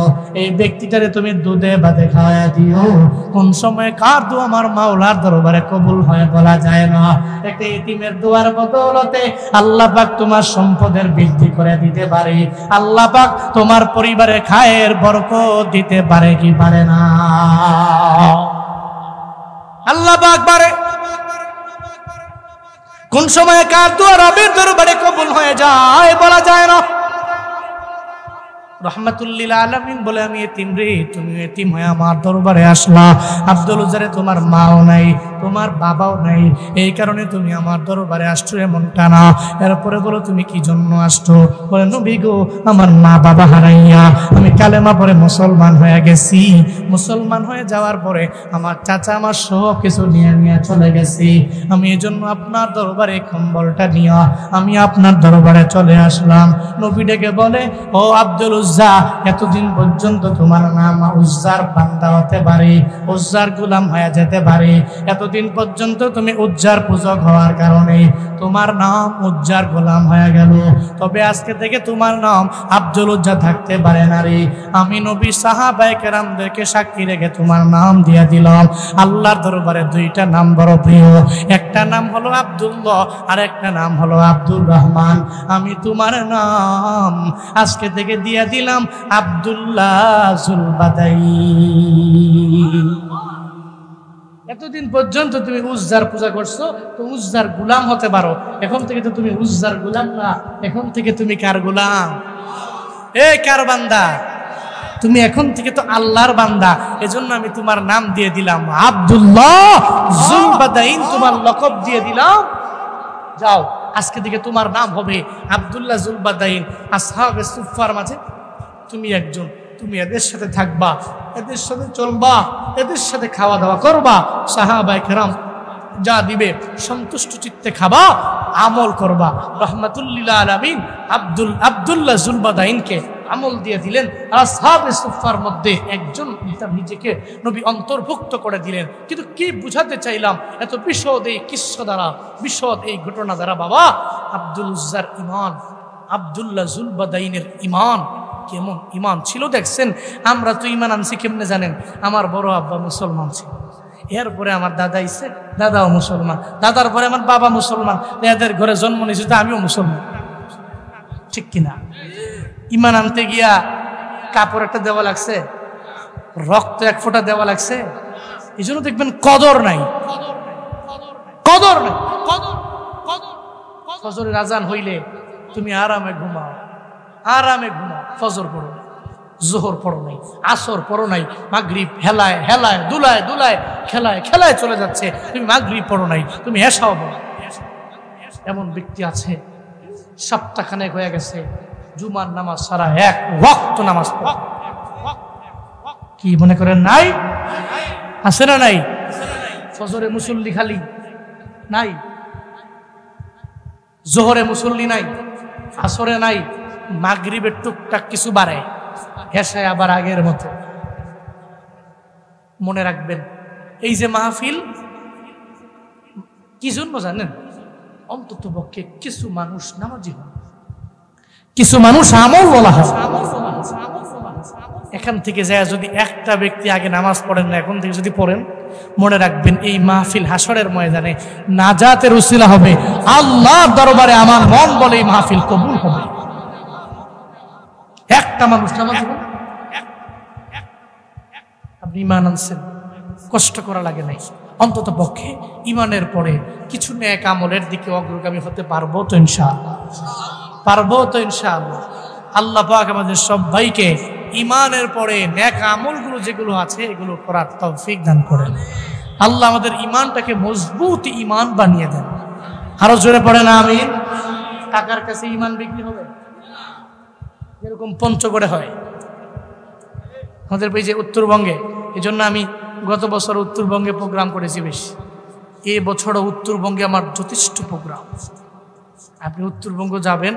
এই ব্যক্তিটারে তুমি দুধে ভাতে খাওয়াইয়া দিও। কোন সময় কার দোয়া আমার মাওলার দরবারে কবুল হয় বলা যায় না। একটা এতিমের দোয়ার বদৌলতে আল্লাহ পাক তোমার সম্পদের বৃদ্ধি করে দিতে পারে, আল্লাহ পাক তোমার পরিবারে খায়ের বরকত দিতে পারে কি পারে না? আল্লাহ পাক পারে। কোন সময় কার দোয়া রবের দরবারে কবুল হয়ে যায় বলা যায় না। রহমাতুল লিল আলামিন বলে, আমি এতিম রে, তুমি এতিম হয়ে আমার দরবারে আসলা, আব্দুল উজ্জারে তোমার মাও নাই, তোমার বাবাও নাই, এই কারণে তুমি আমার দরবারে আসছো এমনটা না। এরপরে বলো তুমি কি জন্য আসছো? বলে নবী গো আমার মা বাবা হারাইয়া আমি কালেমা পরে মুসলমান হয়ে গেছি, মুসলমান হয়ে যাওয়ার পরে আমার চাচা আমার সব কিছু নিয়ে চলে গেছি, আমি এই জন্য আপনার দরবারে কম্বলটা নিয়ে আমি আপনার দরবারে চলে আসলাম। নবী ডেকে বলে, ও আব্দুল উজ্জা, এতদিন পর্যন্ত তোমার নাম উজ্জার বান্দা হতে পারে, উজ্জার গোলাম হয়ে যেতে পারে, এতদিন পর্যন্ত তুমি উজ্জার পূজক হওয়ার কারণে তোমার নাম উজ্জার গোলাম হয়ে গেল, তবে আজকে থেকে তোমার নাম আব্দুল উজ্জা থাকতে পারে না রে। আমি নবী সাহাবায়ে কেরামদেরকে সাক্ষী রেখে তোমার নাম দিয়ে দিলাম। আল্লাহর দরবারে 2টা নাম বড় প্রিয়, একটা নাম হলো আব্দুল্লাহ আর একটা নাম হলো আব্দুর রহমান। আমি তোমার নাম আজকে থেকে দিয়ে দিলাম আব্দুল্লাহ জুলবাদাইন। এতদিন পর্যন্ত তুমি উজ্জার পূজা করছো, তো উজ্জার গোলাম হতে পারো, এখন থেকে তো তুমি উজ্জার গোলাম না, এখন থেকে তুমি কার গোলাম? এই কার বান্দা? তুমি এখন থেকে তো আল্লাহর বান্দা, এজন্য আমি তোমার নাম দিয়ে দিলাম আব্দুল্লাহ জুলবাদাইন, তোমার লকব দিয়ে দিলাম। যাও আজকে থেকে তোমার নাম হবে আব্দুল্লাহ জুলবাদাইন। আসহাবে সুফফার মাঝে তুমি একজন, তুমি এদের সাথে থাকবা, এদের সাথে চলবা, এদের সাথে খাওয়া দাওয়া করবা, সাহাবায়ে কেরাম যা দিবে সন্তুষ্ট চিত্তে খাবা, আমল করবা। রহমাতুল্লিল আলামিন আব্দুল্লাহ জুলবাদাইনকে আমল দিয়ে দিলেন, আসহাবে সুফফার মধ্যে একজন নিজেকে নবী অন্তর্ভুক্ত করে দিলেন। কিন্তু কি বুঝাতে চাইলাম এত বিশদ এই কিস্সা দ্বারা, বিশদ এই ঘটনা দ্বারা, বাবা আব্দুল উজ্জার ঈমান, আব্দুল্লাহ জুলবাদাইনের ঈমান কেমন ঈমান ছিল দেখছেন। আমরা তো ঈমান আনছি কেমনে জানেন? আমার বড় আব্বা মুসলমান ছিল, এরপরে আমার দাদা ইসে, দাদাও মুসলমান, দাদার পরে আমার বাবা মুসলমান, এদের ঘরে জন্ম নিয়েছে তো আমিও মুসলমান, ঠিক কিনা? ঈমান আনতে গিয়া কাপড় একটা দেওয়া লাগছে, রক্ত এক ফোঁটা দেওয়া লাগছে। এই জন্য দেখবেন কদর নাই, কদর নাই, কদর। ফজরের আজান হইলে তুমি আরামে ঘুমাও, আরামে ঘুমাও। ফজর পড়ো নাই, জোহর পড়ো নাই, আসর পড়ো নাই, মাগরিব হেলায় হেলায় দুলায় দুলায় খেলায় খেলায় চলে যাচ্ছে, তুমি মাগরিব পড়ো নাই, তুমি এশাও পড়ো। এমন ব্যক্তি আছে সপ্তাহখানেক হয়ে গেছে জুমার নামাজ সারা এক ওয়াক্ত নামাজ পড়ে। কি মনে করেন নাই? আছে না নাই? ফজরে মুসল্লি খালি নাই, জোহরে মুসল্লি নাই, আসরে নাই, মাগরিবের টুকটাক কিছু বাড়ে, এশায় আবার আগের মতো। মনে রাখবেন এই যে মাহফিল কি জন্য জানেন? অন্তত পক্ষে কিছু মানুষ নামাজি হন, কিছু মানুষ আমল বলা হয়। এখান থেকে যায় যদি একটা ব্যক্তি আগে নামাজ পড়েন না, এখন থেকে যদি পড়েন, মনে রাখবেন এই মাহফিল হাসরের ময়দানে নাজাতের উসিলা হবে। আল্লাহর দরবারে আমার মন বলে এই মাহফিল কবুল হবে। একটা মানুষ নামাজ পড়েন, আপনি ঈমান আনছেন, কষ্ট করা লাগে নাই। অন্তত পক্ষে ঈমানের পরে কিছু নেক আমলের দিকে অগ্রগামী হতে পারবো তো ইনশাআল্লাহ, পারবো তো ইনশাআল্লাহ। আল্লাহ পাক আমাদের সবাইকে ঈমানের পরে নেক আমলগুলো যেগুলো আছে এগুলো করার তৌফিক দান করেন। আল্লাহ আমাদের ঈমানটাকে মজবুত ঈমান বানিয়ে দেন। আরো জোরে পড়েন আমিন। টাকার কাছে ঈমান বিক্রি হবে, যেরকম পঞ্চগড়ে হয় আমাদের এই যে উত্তরবঙ্গে। এই জন্য আমি গত বছর উত্তরবঙ্গে প্রোগ্রাম করেছি বেশি, এই বছরও উত্তরবঙ্গে আমার যথেষ্ট প্রোগ্রাম। আপনি উত্তরবঙ্গ যাবেন,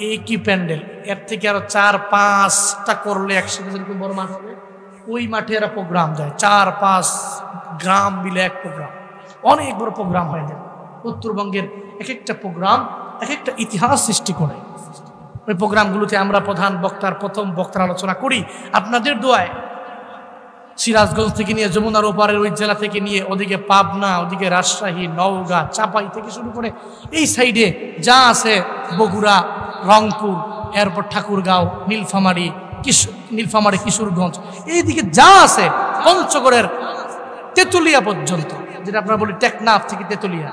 এই কি প্যান্ডেল, এর থেকে আরো 4-5টা করলে একসাথে যেরকম বড় মাঠ হবে, ওই মাঠে এরা প্রোগ্রাম দেয়। 4-5 গ্রাম মিলে এক প্রোগ্রাম, অনেক বড় প্রোগ্রাম হয়ে যায়। উত্তরবঙ্গের এক একটা প্রোগ্রাম এক একটা ইতিহাস সৃষ্টি করে। ওই প্রোগ্রামগুলোতে আমরা প্রধান বক্তার প্রথম বক্তার আলোচনা করি আপনাদের দোয়ায়। সিরাজগঞ্জ থেকে নিয়ে যমুনার ওপারের ওই জেলা থেকে নিয়ে ওদিকে পাবনা, ওদিকে রাজশাহী, নওগাঁ, চাপাই থেকে শুরু করে এই সাইডে যা আছে, বগুড়া, রংপুর, এরপর ঠাকুরগাঁও, নীলফামারী, কিশোরগঞ্জ, এইদিকে যা আছে, পঞ্চগড়ের তেতুলিয়া পর্যন্ত, যেটা আপনারা বলি টেকনাফ থেকে তেতুলিয়া,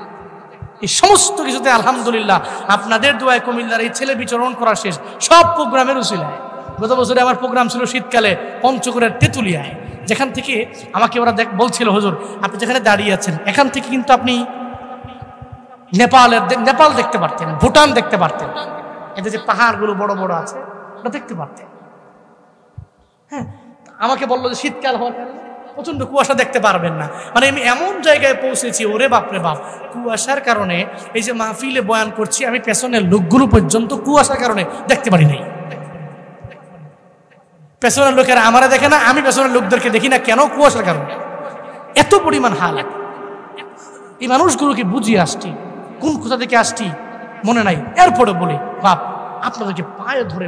এই সমস্ত কিছুতে আলহামদুলিল্লাহ আপনাদের দোয়ায় কুমিল্লার এই ছেলে বিচরণ করা শেষ সব প্রোগ্রামের উসিলায়। গত বছরে আমার প্রোগ্রাম ছিল শীতকালে পঞ্চগড়ের তেতুলিয়ায়, যেখান থেকে আমাকে ওরা বলছিল, হুজুর আপনি যেখানে দাঁড়িয়ে আছেন এখান থেকে কিন্তু আপনি নেপাল দেখতে পারতেন, ভুটান দেখতে পারতেন, এদের যে পাহাড়গুলো বড় বড় আছে ওটা দেখতে পারতেন। হ্যাঁ, আমাকে বললো যে শীতকাল হওয়ার কারণে প্রচন্ড কুয়াশা দেখতে পারবেন না। মানে আমি এমন জায়গায় পৌঁছেছি, ওরে বাপরে বাপ, কুয়াশার কারণে এই যে মাহফিলে বয়ান করছি আমি পেছনের লোকগুলো পর্যন্ত কুয়াশার কারণে দেখতে পারি নাই। পেছনের লোকেরা আমারে দেখে না, আমি পেছনের লোকদেরকে দেখি না, কেন? কুয়াশার কারণে। এত পরিমাণ হালাত। এই মানুষগুলোকে বুঝিয়ে আসছি, কোন কোথা থেকে আসছি মনে নাই। এরপরে বলি বাপ আপনাদেরকে পায়ে ধরে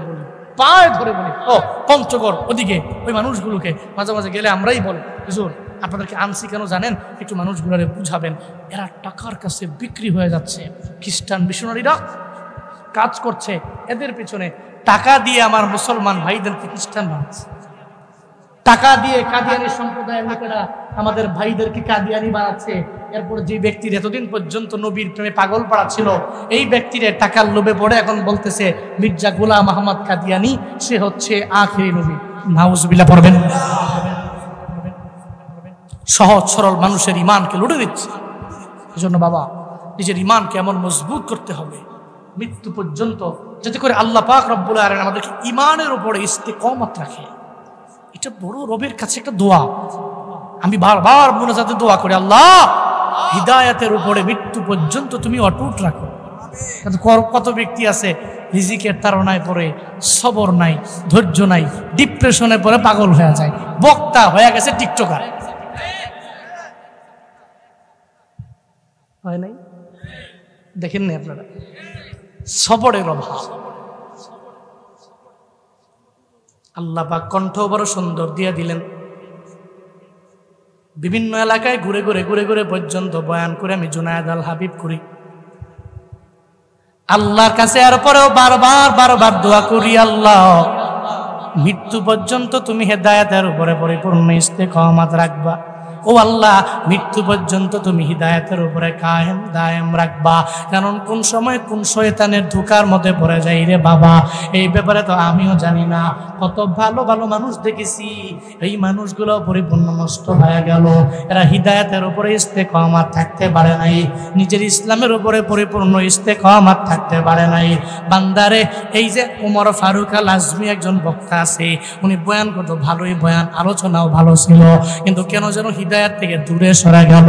বলি, ও পঞ্চগড় ওদিকে ওই মানুষগুলোকে মাঝে মাঝে গেলে আমরাই বলি, হুজুর আপনাদেরকে আনছি কেন জানেন? একটু মানুষগুলোরে বুঝাবেন, এরা টাকার কাছে বিক্রি হয়ে যাচ্ছে। খ্রিস্টান মিশনারিরা কাজ করছে, এদের পিছনে টাকা দিয়ে আমার মুসলমান ভাইদেরকে খ্রিস্টান বানাচ্ছে, টাকা দিয়ে কাদিয়ানি সম্প্রদায়ের লোকেরা আমাদের ভাইদেরকে কাদিয়ানি বানাচ্ছে। এরপর যে ব্যক্তির এতদিন পর্যন্ত নবীর প্রেমে পাগল পাড়া ছিল, এই ব্যক্তির টাকার লোভে পড়ে এখন বলতেছে মির্জা গোলাম আহমদ কাদিয়ানি সে হচ্ছে আখিরি নবী। নাউজুবিল্লাহ পড়বেন। সহজ সরল মানুষের ইমানকে লুটে দিচ্ছে। এজন্য বাবা নিজের ইমানকে এমন মজবুত করতে হবে মৃত্যু পর্যন্ত, যাতে করে আল্লাহ পাক রব্বুল আলামিন আমাদেরকে ইমানের উপরে ইস্তেকামত রাখে। এটা বড় রবের কাছে একটা দোয়া। আমি বারবার মুনাজাতে দোয়া করি, আল্লাহ হিদায়াতের উপরে মৃত্যু পর্যন্ত তুমি অটুট রাখো। কত ব্যক্তি আছে রিজিকের তাড়নায় পড়ে, সবর নাই, ধৈর্য নাই, ডিপ্রেশনে পড়ে পাগল হয়ে যায়, বক্তা হয়ে গেছে টিকটকার। হয় নাই? দেখেন না আপনারা, সবরের অভাব। আল্লাহ পাক কণ্ঠ বড় সুন্দর দিয়ে দিলেন। বিভিন্ন এলাকায় ঘুরে ঘুরে পর্যন্ত বয়ান করে আমি জুনায়েদ আল হাবিব করি। আল্লাহর কাছে এরপরেও বারবার দোয়া করি, আল্লাহ মৃত্যু পর্যন্ত তুমি হেদায়েতের উপরে পরিপূর্ণ ইস্তেকামত রাখবা। ও আল্লাহ, মৃত্যু পর্যন্ত তুমি হিদায়াতের উপরে কায়েম দায়েম রাখবা। কারণ কোন সময় কোন শয়তানের ধোঁকার মধ্যে পড়ে যাই রে বাবা, এই ব্যাপারে তো আমিও জানি না। কত ভালো ভালো মানুষ দেখেছি, এই মানুষগুলো পরিপূর্ণ নষ্ট হয়ে গেল। এরা হিদায়াতের উপরে ইস্তেকামত থাকতে পারে নাই, নিজের ইসলামের উপরে পরিপূর্ণ ইস্তেকামত থাকতে পারে নাই। বান্দারে, এই যে ওমর ফারুক আল আজমি একজন বক্তা আছে, উনি বয়ান কত ভালোই বয়ান, আলোচনাও ভালো ছিল, কিন্তু কেন যেন হিদায়াত থেকে দূরে সরে গেল।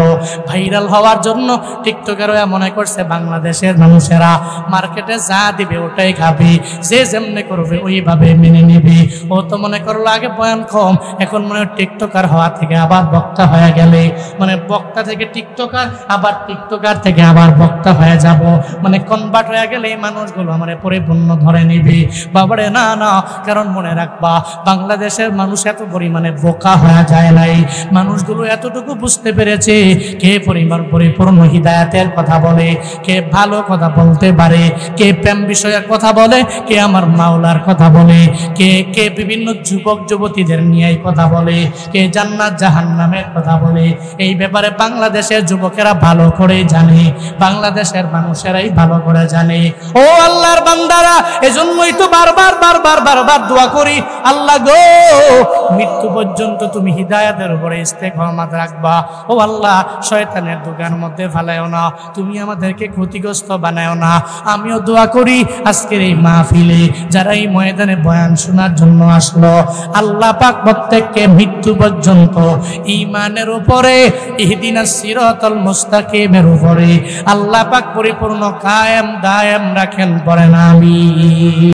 ভাইরাল হওয়ার জন্য টিকটকাররা মনে করছে বাংলাদেশের মানুষেরা মার্কেটে যা দিবে ওটাই খাবে, যে যেমনে করবে ওইভাবে মেনে নেবে। ও তো মনে করলো আগে বয়ান কম, এখন মনে হয় টিকটকার হওয়া থেকে আবার বক্তা হয়ে গেলে, মানে বক্তা থেকে টিকটকার, আবার টিকটকার থেকে আবার বক্তা হয়ে যাব, মানে কনভার্ট হয়ে গেলে এই মানুষগুলো আমার পরিপূর্ণ ধরে নেবে। বাবারে না না, কারণ মনে রাখবা বাংলাদেশের মানুষ এত পরিমাণে বোকা হয়ে যায় নাই, মানুষগুলো এতটুকু বুঝতে পেরেছে কে পরিপূর্ণ হিদায়াতের কথা বলে, কে ভালো কথা বলতে পারে, কে প্রেম বিষয়ের কথা বলে, কে আমার মাওলার কথা বলে, কে বিভিন্ন যুবক যুবতীদের নিয়ে কথা বলে, কে জান্নাত জাহান্নামের কথা বলে। এই ব্যাপারে বাংলাদেশের যুবকেরা ভালো করে জানে, বাংলাদেশের মানুষেরাই ভালো করে জানে। ও আল্লাহর বান্দারা, এজন্যই তো বারবার দোয়া করি, আল্লাহ গো মৃত্যু পর্যন্ত তুমি হিদায়াতের উপরে ইস্তেকামত রাখবা। ও আল্লাহ, শয়তানের দোকানের মধ্যে ফেলায়ও না, তুমি আমাদেরকে ক্ষতিগ্রস্ত বানায়ও না। আমিও দোয়া করি আজকের এই মাহফিলে যারা এই ময়দানে বয়ান শোনার জন্য আসলো, আল্লাহ পাক প্রত্যেককে মৃত্যু পর্যন্ত ঈমানের উপরে, ইহদিনাস সিরাতাল মুস্তাকিমের উপরে আল্লাহ পাক পরিপূর্ণ কায়েম দায়েম রাখেন, পড়েন আমিন।